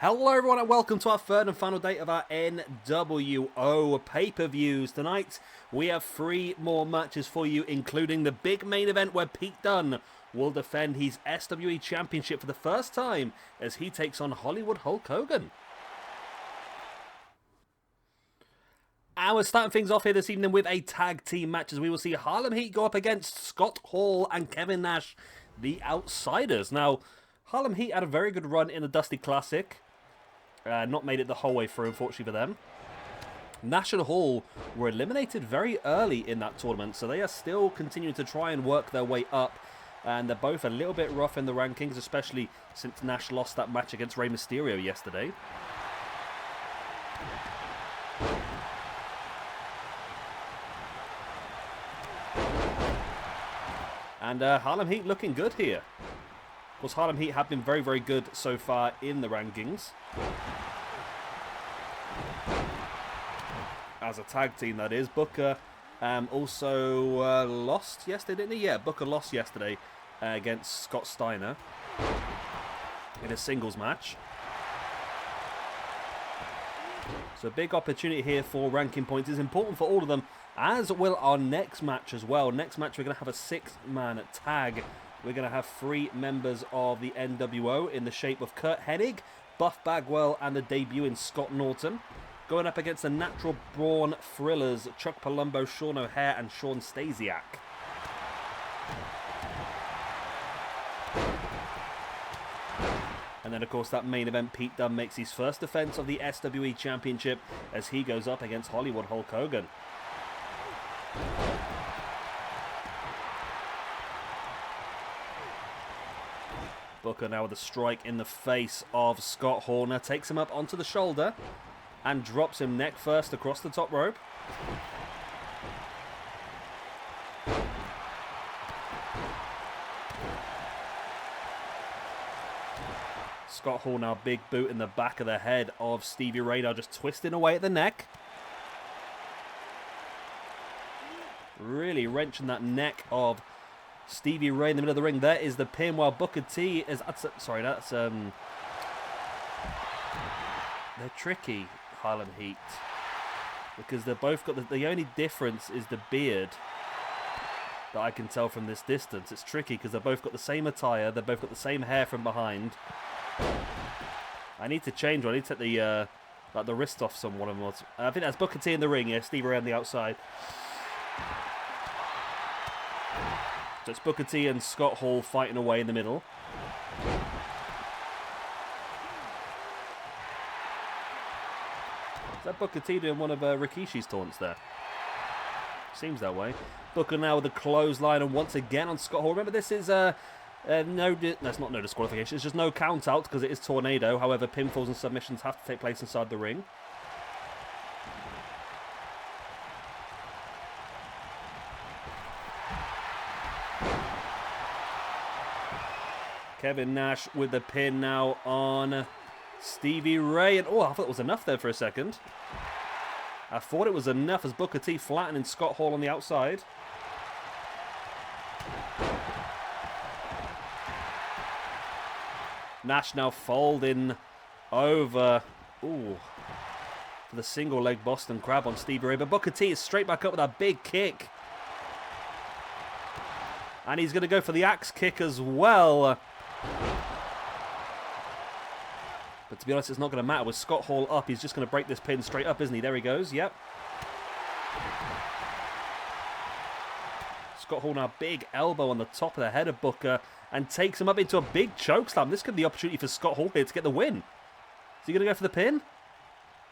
Hello everyone and welcome to our third and final day of our n.W.o pay-per-views. Tonight we have 3 more matches for you, including the big main event where Pete Dunne will defend his SWE Championship for the first time as he takes on Hollywood Hulk Hogan. And we're starting things off here this evening with a tag team match as we will see Harlem Heat go up against Scott Hall and Kevin Nash, the Outsiders. Now, Harlem Heat had a very good run in the Dusty Classic. Not made it the whole way through, unfortunately for them. Nash and Hall were eliminated very early in that tournament, so they are still continuing to try and work their way up. And they're both a little bit rough in the rankings, especially since Nash lost that match against Rey Mysterio yesterday. And Harlem Heat looking good here. Of course, Harlem Heat have been very, very good so far in the rankings. As a tag team, that is. Booker also lost yesterday, didn't he? Yeah, Booker lost yesterday against Scott Steiner in a singles match. So a big opportunity here for ranking points. It's important for all of them, as will our next match as well. Next match, we're going to have a 6-man tag. We're going to have 3 members of the n.W.o in the shape of Kurt Hennig, Buff Bagwell, and the debuting Scott Norton, going up against the Natural Brawn Thrillers, Chuck Palumbo, Sean O'Hare, and Sean Stasiak. And then, of course, that main event, Pete Dunne makes his first defense of the SWE Championship as he goes up against Hollywood Hulk Hogan. Booker now with a strike in the face of Scott Horner, takes him up onto the shoulder and drops him neck first across the top rope. Scott Hall now big boot in the back of the head of Stevie Ray, now just twisting away at the neck. Really wrenching that neck of Stevie Ray in the middle of the ring. There is the pin, while Booker T is... they're tricky, Harlem Heat. Because they've both got... The only difference is the beard that I can tell from this distance. It's tricky because they've both got the same attire. They've both got the same hair from behind. I need to change one. I need to take the wrist off one of them. I think that's Booker T in the ring. Yeah, Stevie Ray on the outside. So it's Booker T and Scott Hall fighting away in the middle. Is that Booker T doing one of Rikishi's taunts there? Seems that way. Booker now with a clothesline and once again on Scott Hall. Remember, this is that's not no disqualification. It's just no count out because it is Tornado. However, pinfalls and submissions have to take place inside the ring. Kevin Nash with the pin now on Stevie Ray. And oh, I thought it was enough there for a second. I thought it was enough as Booker T flattening Scott Hall on the outside. Nash now folding over. Ooh. For the single leg Boston Crab on Stevie Ray. But Booker T is straight back up with that big kick. And he's going to go for the axe kick as well. But to be honest, it's not going to matter. With Scott Hall up, he's just going to break this pin straight up, isn't he? There he goes. Yep. Scott Hall now big elbow on the top of the head of Booker and takes him up into a big choke slam. This could be the opportunity for Scott Hall here to get the win. Is he going to go for the pin?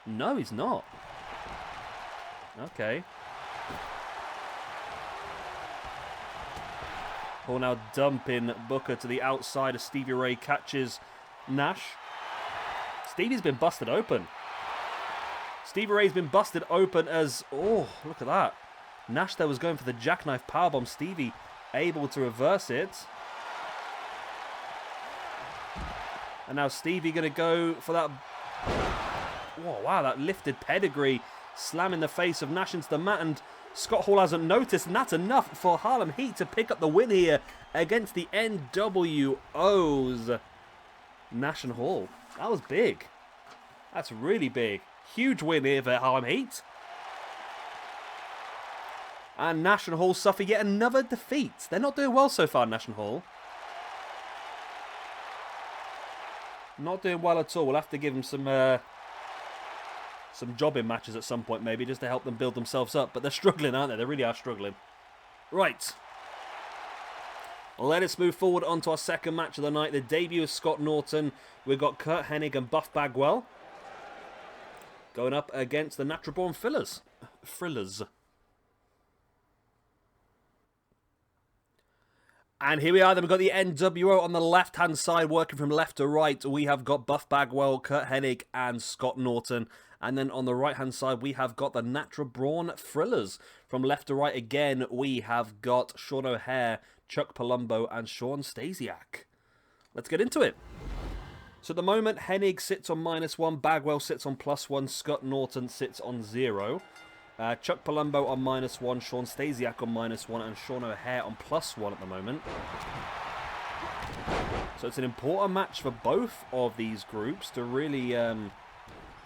No, he's not. Okay. Hall now dumping Booker to the outside as Stevie Ray catches Nash. Stevie's been busted open. Stevie Ray's been busted open as... Oh, look at that. Nash there was going for the jackknife powerbomb. Stevie able to reverse it. And now Stevie going to go for that... Oh, wow, that lifted pedigree. Slamming the face of Nash into the mat, and Scott Hall hasn't noticed, and that's enough for Harlem Heat to pick up the win here against the n.W.o's Nash and Hall. That was big. That's really big. Huge win here for Harlem Heat. And National Hall suffer yet another defeat. They're not doing well so far, National Hall. Not doing well at all. We'll have to give them some jobbing matches at some point, maybe, just to help them build themselves up. But they're struggling, aren't they? They really are struggling. Right. Let us move forward onto our second match of the night. The debut of Scott Norton. We've got Kurt Hennig and Buff Bagwell going up against the Natural Born Frillers. And here we are, then we've got the n.W.o on the left-hand side, working from left to right. We have got Buff Bagwell, Kurt Hennig, and Scott Norton. And then on the right-hand side, we have got the Natural Brawn Frillers. From left to right again, we have got Sean O'Hare, Chuck Palumbo, and Sean Stasiak. Let's get into it. So at the moment, Hennig sits on -1, Bagwell sits on +1, Scott Norton sits on 0. Chuck Palumbo on -1, Sean Stasiak on -1, and Sean O'Hare on +1 at the moment. So it's an important match for both of these groups to really,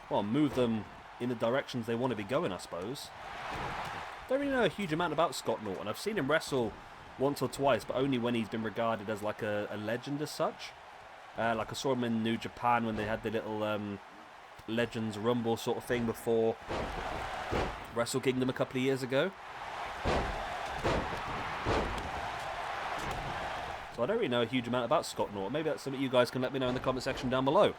well, move them in the directions they want to be going, I suppose. Don't really know a huge amount about Scott Norton. I've seen him wrestle once or twice, but only when he's been regarded as like a legend as such. Like I saw him in New Japan when they had the little Legends Rumble sort of thing before Wrestle Kingdom a couple of years ago. So I don't really know a huge amount about Scott Norton. Maybe that's something you guys can let me know in the comment section down below.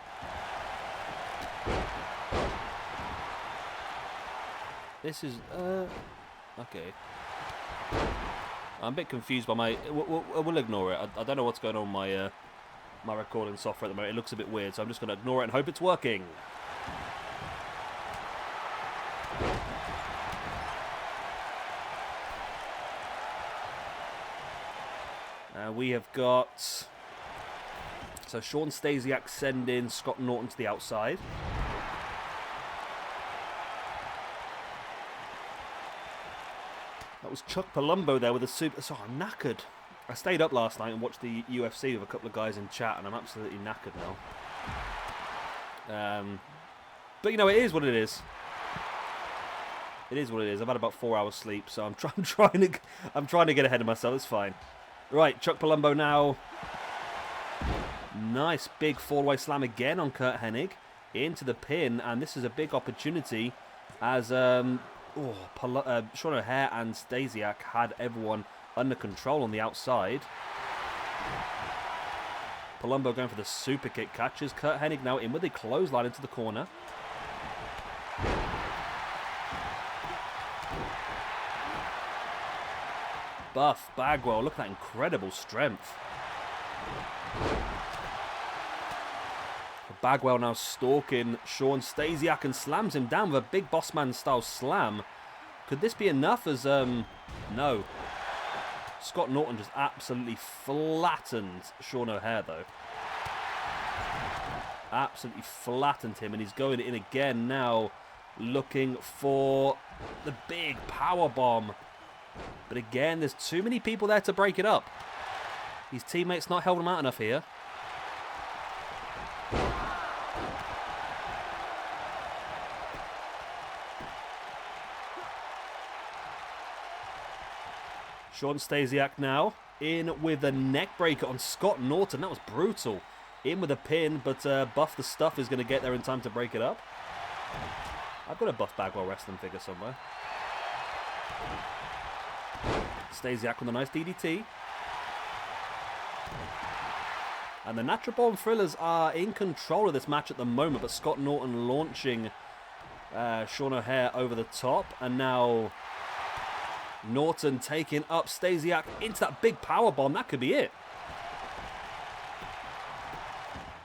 This is, okay. I'm a bit confused by my, we'll ignore it. I don't know what's going on with my recording software at the moment. It looks a bit weird, so I'm just going to ignore it and hope it's working. We have got, so Sean Stasiak sending Scott Norton to the outside. That was Chuck Palumbo there with a super, so I'm knackered. I stayed up last night and watched the UFC with a couple of guys in chat, and I'm absolutely knackered now. But you know, it is what it is. It is what it is. I've had about 4 hours sleep, so I'm trying to get ahead of myself. It's fine. Right, Chuck Palumbo now. Nice big four-way slam again on Kurt Hennig into the pin, and this is a big opportunity as Sean O'Hare and Stasiak had everyone under control on the outside. Palumbo going for the super kick, catches Kurt Hennig now in with a clothesline into the corner. Buff Bagwell, look at that incredible strength. Bagwell now stalking Sean Stasiak and slams him down with a big boss man style slam. Could this be enough as, no. Scott Norton just absolutely flattened Sean O'Hare though. Absolutely flattened him, and he's going in again now, looking for the big power bomb. But again, there's too many people there to break it up. His teammates not helping him out enough here. Sean Stasiak now in with a neck breaker on Scott Norton. That was brutal. In with a pin, but Buff the Stuff is going to get there in time to break it up. I've got a Buff Bagwell wrestling figure somewhere. Stasiak with a nice DDT. And the Natural Born Thrillers are in control of this match at the moment, but Scott Norton launching Sean O'Hare over the top. And now Norton taking up Stasiak into that big power bomb. That could be it.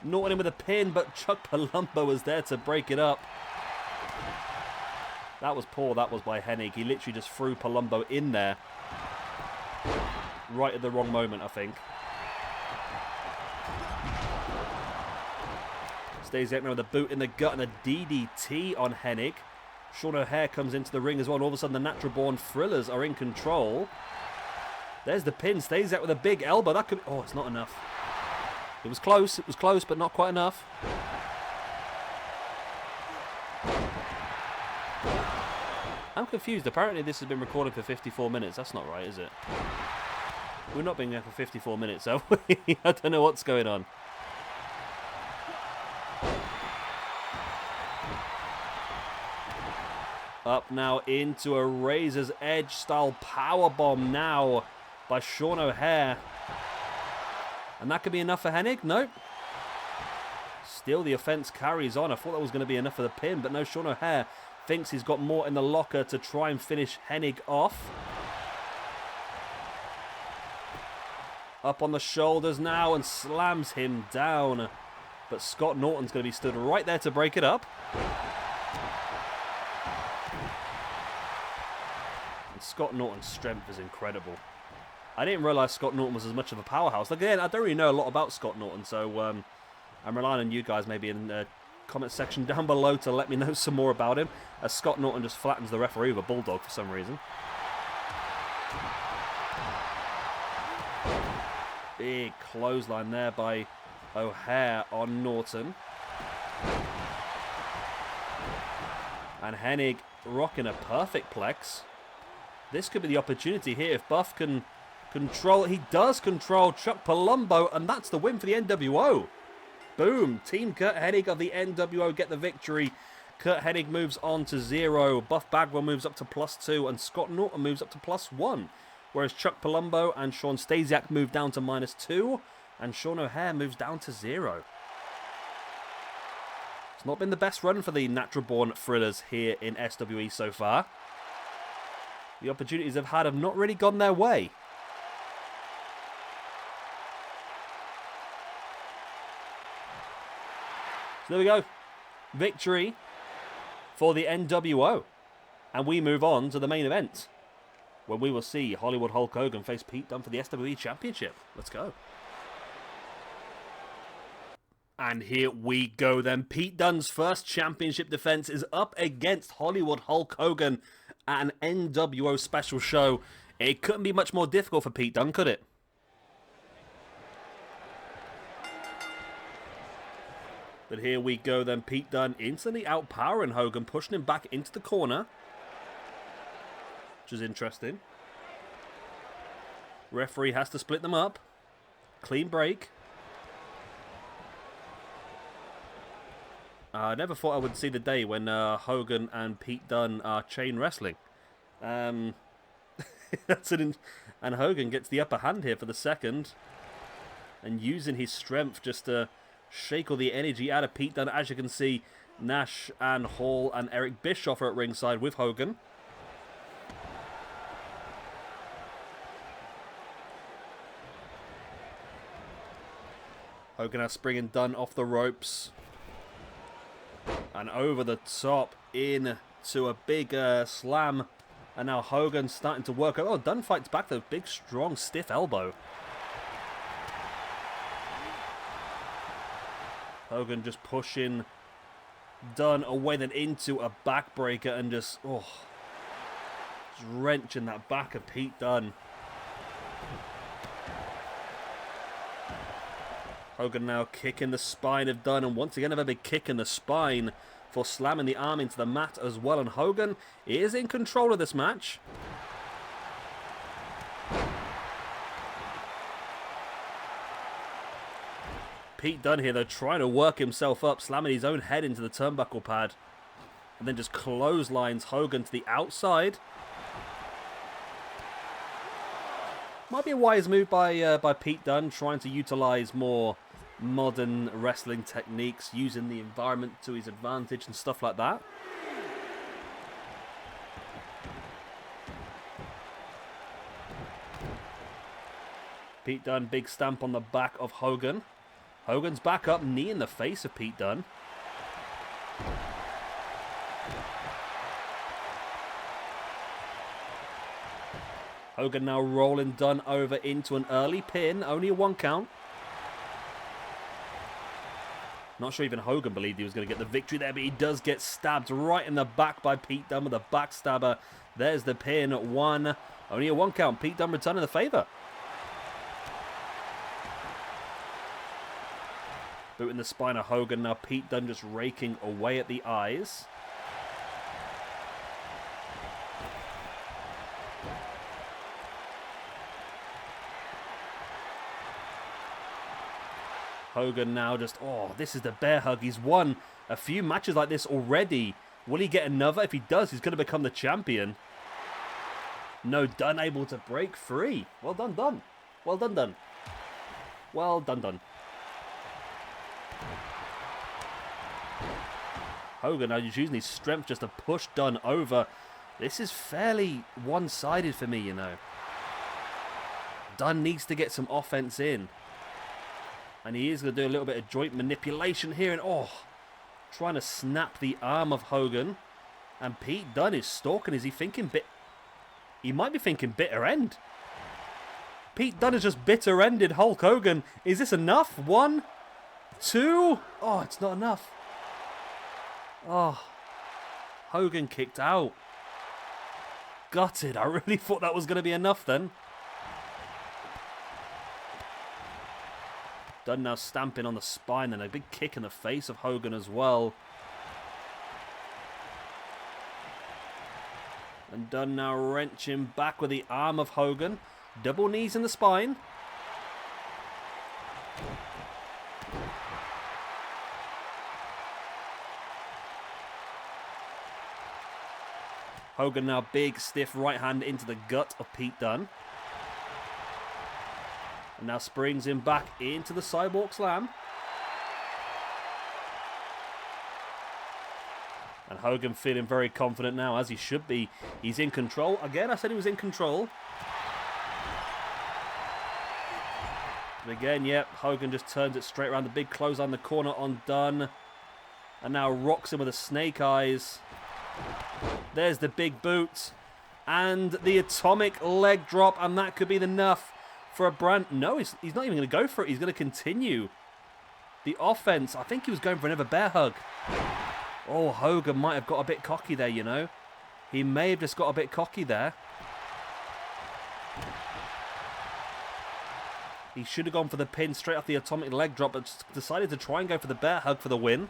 Norton in with a pin, but Chuck Palumbo was there to break it up. That was poor, that was by Hennig. He literally just threw Palumbo in there. Right at the wrong moment, I think. Stasiak now with a boot in the gut and a DDT on Hennig. Sean O'Hare comes into the ring as well, and all of a sudden the Natural Born Thrillers are in control. There's the pin. Stasiak with a big elbow. That could be, oh, it's not enough. It was close, but not quite enough. I'm confused. Apparently this has been recorded for 54 minutes. That's not right, is it? We're not being there for 54 minutes, have we? I don't know what's going on. Up now into a Razor's Edge style powerbomb now by Sean O'Haire. And that could be enough for Hennig? Nope. Still the offense carries on. I thought that was going to be enough for the pin, but no, Sean O'Haire thinks he's got more in the locker to try and finish Hennig off. Up on the shoulders now and slams him down. But Scott Norton's going to be stood right there to break it up. And Scott Norton's strength is incredible. I didn't realise Scott Norton was as much of a powerhouse. Again, I don't really know a lot about Scott Norton, so I'm relying on you guys maybe in the comment section down below to let me know some more about him. As Scott Norton just flattens the referee with a bulldog for some reason. Big clothesline there by O'Haire on Norton. And Hennig rocking a perfect plex. This could be the opportunity here if Buff can control. He does control Chuck Palumbo, and that's the win for the n.W.o. Boom. Team Curt Hennig of the n.W.o get the victory. Curt Hennig moves on to 0. Buff Bagwell moves up to +2, and Scott Norton moves up to +1. Whereas Chuck Palumbo and Sean Stasiak move down to -2, and Sean O'Haire moves down to 0. It's not been the best run for the natural-born thrillers here in SWE so far. The opportunities they've had have not really gone their way. So there we go. Victory for the n.W.o. And we move on to the main event, when we will see Hollywood Hulk Hogan face Pete Dunne for the SWE Championship. Let's go. And here we go then. Pete Dunne's first championship defense is up against Hollywood Hulk Hogan at an n.W.o special show. It couldn't be much more difficult for Pete Dunne, could it? But here we go then. Pete Dunne instantly outpowering Hogan, pushing him back into the corner, which is interesting. Referee has to split them up. Clean break. I never thought I would see the day when Hogan and Pete Dunne are chain wrestling. And Hogan gets the upper hand here for the second, and using his strength just to shake all the energy out of Pete Dunne. As you can see, Nash and Hall and Eric Bischoff are at ringside with Hogan. Hogan now springing Dunne off the ropes. And over the top into a big slam. And now Hogan's starting to work. Oh, Dunne fights back the big, strong, stiff elbow. Hogan just pushing Dunne away, then into a backbreaker and just wrenching that back of Pete Dunne. Hogan now kicking the spine of Dunne, and once again a big kick in the spine for slamming the arm into the mat as well. And Hogan is in control of this match. Pete Dunne here, though, trying to work himself up, slamming his own head into the turnbuckle pad. And then just clotheslines Hogan to the outside. Might be a wise move by Pete Dunne, trying to utilize more modern wrestling techniques, using the environment to his advantage and stuff like that. Pete Dunne, big stamp on the back of Hogan. Hogan's back up, knee in the face of Pete Dunne. Hogan now rolling Dunne over into an early pin, only a 1 count. Not sure even Hogan believed he was going to get the victory there, but he does get stabbed right in the back by Pete Dunne with a backstabber. There's the pin, 1, only a 1 count. Pete Dunne returning the favour. Boot in the spine of Hogan. Now Pete Dunne just raking away at the eyes. Hogan now just, oh, this is the bear hug. He's won a few matches like this already. Will he get another? If he does, he's going to become the champion. No, Dunne able to break free. Well done, Dunne. Well done, Dunne. Well done, Dunne. Hogan now using his strength just to push Dunne over. This is fairly one-sided for me, you know. Dunne needs to get some offense in. And he is going to do a little bit of joint manipulation here. And, oh, trying to snap the arm of Hogan. And Pete Dunne is stalking. Is he thinking He might be thinking bitter end. Pete Dunne has just bitter ended Hulk Hogan. Is this enough? 1, 2. Oh, it's not enough. Oh, Hogan kicked out. Gutted. I really thought that was going to be enough then. Dunne now stamping on the spine and a big kick in the face of Hogan as well. And Dunne now wrenching back with the arm of Hogan. Double knees in the spine. Hogan now big stiff right hand into the gut of Pete Dunne. And now springs him back into the Cyborg Slam. And Hogan feeling very confident now, as he should be. He's in control. Again, I said he was in control. But again, yep, Hogan just turns it straight around. The big close on the corner on Dunne. And now rocks him with a snake eyes. There's the big boot. And the atomic leg drop. And that could be enough for a brand... No, he's not even going to go for it. He's going to continue the offense. I think he was going for another bear hug. Oh, Hogan might have got a bit cocky there, you know. He may have just got a bit cocky there. He should have gone for the pin straight off the atomic leg drop, but just decided to try and go for the bear hug for the win.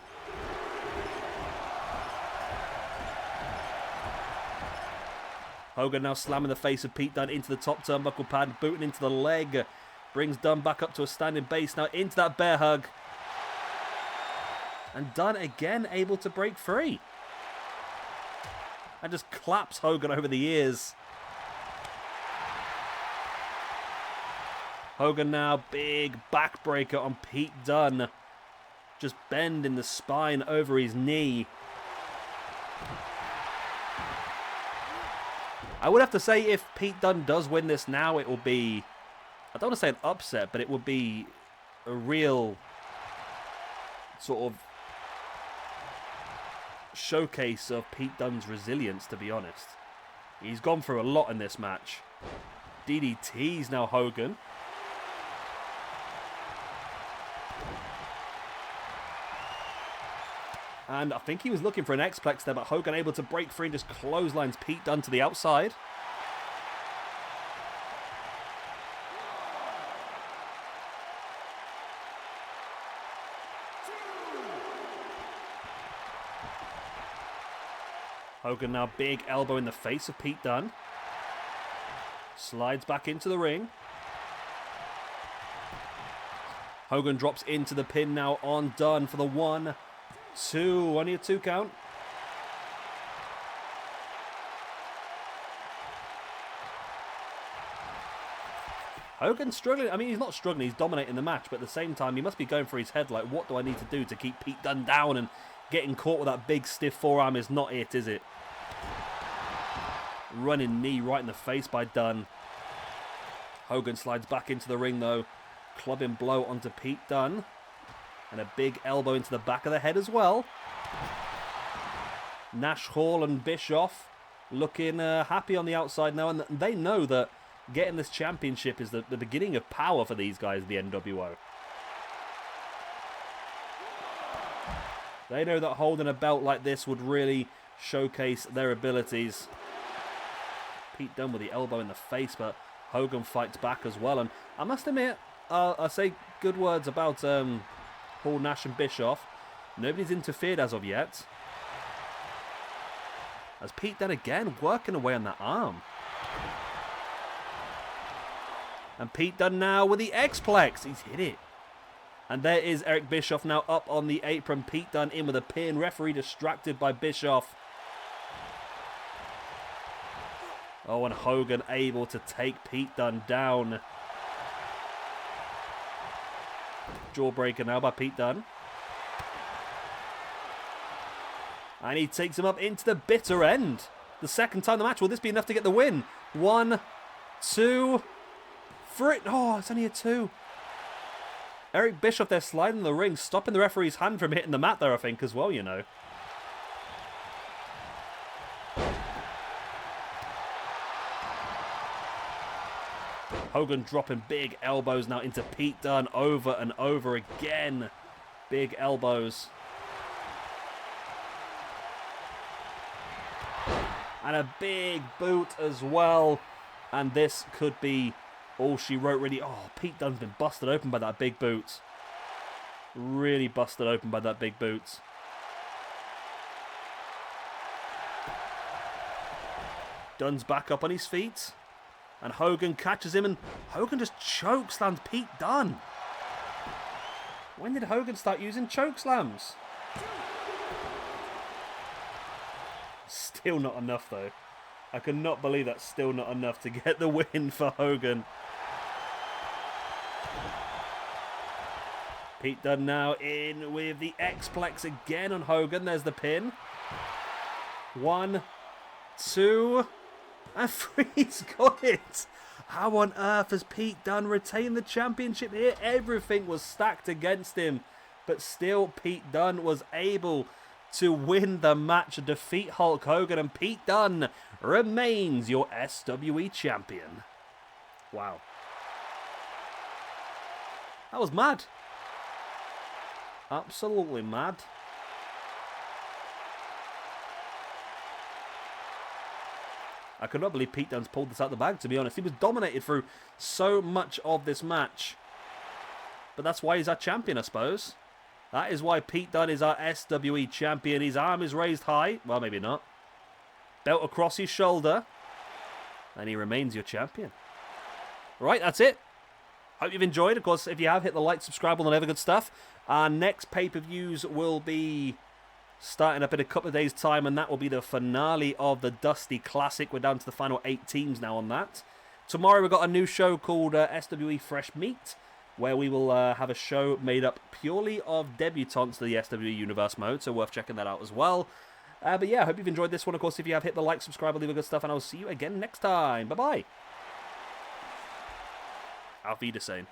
Hogan now slamming the face of Pete Dunne into the top turnbuckle pad, booting into the leg. Brings Dunne back up to a standing base, now into that bear hug. And Dunne again able to break free. And just claps Hogan over the ears. Hogan now big backbreaker on Pete Dunne. Just bending the spine over his knee. I would have to say if Pete Dunne does win this now, it will be, I don't want to say an upset, but it would be a real sort of showcase of Pete Dunne's resilience, to be honest. He's gone through a lot in this match. DDTs now Hogan. And I think he was looking for an X-Plex there, but Hogan able to break free and just clotheslines Pete Dunne to the outside. Hogan now big elbow in the face of Pete Dunne. Slides back into the ring. Hogan drops into the pin now on Dunne for the 1, 2, only a 2 count. Hogan's struggling. I mean, he's not struggling, he's dominating the match, but at the same time, he must be going for his head like, what do I need to do to keep Pete Dunne down? And getting caught with that big stiff forearm is not it, is it? Running knee right in the face by Dunne. Hogan slides back into the ring though. Clubbing blow onto Pete Dunne. And a big elbow into the back of the head as well. Nash, Hall and Bischoff looking happy on the outside now. And they know that getting this championship is the beginning of power for these guys, the n.W.o. They know that holding a belt like this would really showcase their abilities. Pete Dunne with the elbow in the face, but Hogan fights back as well. And I must admit, I say good words about Hall, Nash and Bischoff. Nobody's interfered as of yet. As Pete Dunne again working away on that arm. And Pete Dunne now with the X-Plex. He's hit it. And there is Eric Bischoff now up on the apron. Pete Dunne in with a pin. Referee distracted by Bischoff. Oh, and Hogan able to take Pete Dunne down. Jawbreaker now by Pete Dunne. And he takes him up into the bitter end. The second time the match. Will this be enough to get the win? 1, 2, 3. Oh, it's only a 2. Eric Bischoff there sliding the ring, stopping the referee's hand from hitting the mat there, I think, as well, you know. Hogan dropping big elbows now into Pete Dunne over and over again. Big elbows. And a big boot as well. And this could be all she wrote, really. Oh, Pete Dunne's been busted open by that big boot. Really busted open by that big boot. Dunne's back up on his feet. And Hogan catches him, and Hogan just chokeslams Pete Dunne. When did Hogan start using chokeslams? Still not enough, though. I cannot believe that's still not enough to get the win for Hogan. Pete Dunne now in with the X-Plex again on Hogan. There's the pin. 1, 2, and 3. He's got it. How on earth has Pete Dunne retained the championship here? Everything was stacked against him. But still, Pete Dunne was able to win the match, defeat Hulk Hogan, and Pete Dunne remains your SWE champion. Wow. That was mad. Absolutely mad. I could not believe Pete Dunne's pulled this out of the bag, to be honest. He was dominated through so much of this match. But that's why he's our champion, I suppose. That is why Pete Dunne is our SWE champion. His arm is raised high. Well, maybe not. Belt across his shoulder. And he remains your champion. Right, that's it. Hope you've enjoyed. Of course, if you have, hit the like, subscribe, all the other good stuff. Our next pay-per-views will be starting up in a couple of days' time, and that will be the finale of the Dusty Classic. We're down to the final 8 teams now on that. Tomorrow we've got a new show called SWE Fresh Meat, where we will have a show made up purely of debutantes to the SWE Universe mode, so worth checking that out as well. But yeah, I hope you've enjoyed this one. Of course, if you have, hit the like, subscribe, all the good stuff, and I will see you again next time. Bye-bye. Auf Wiedersehen.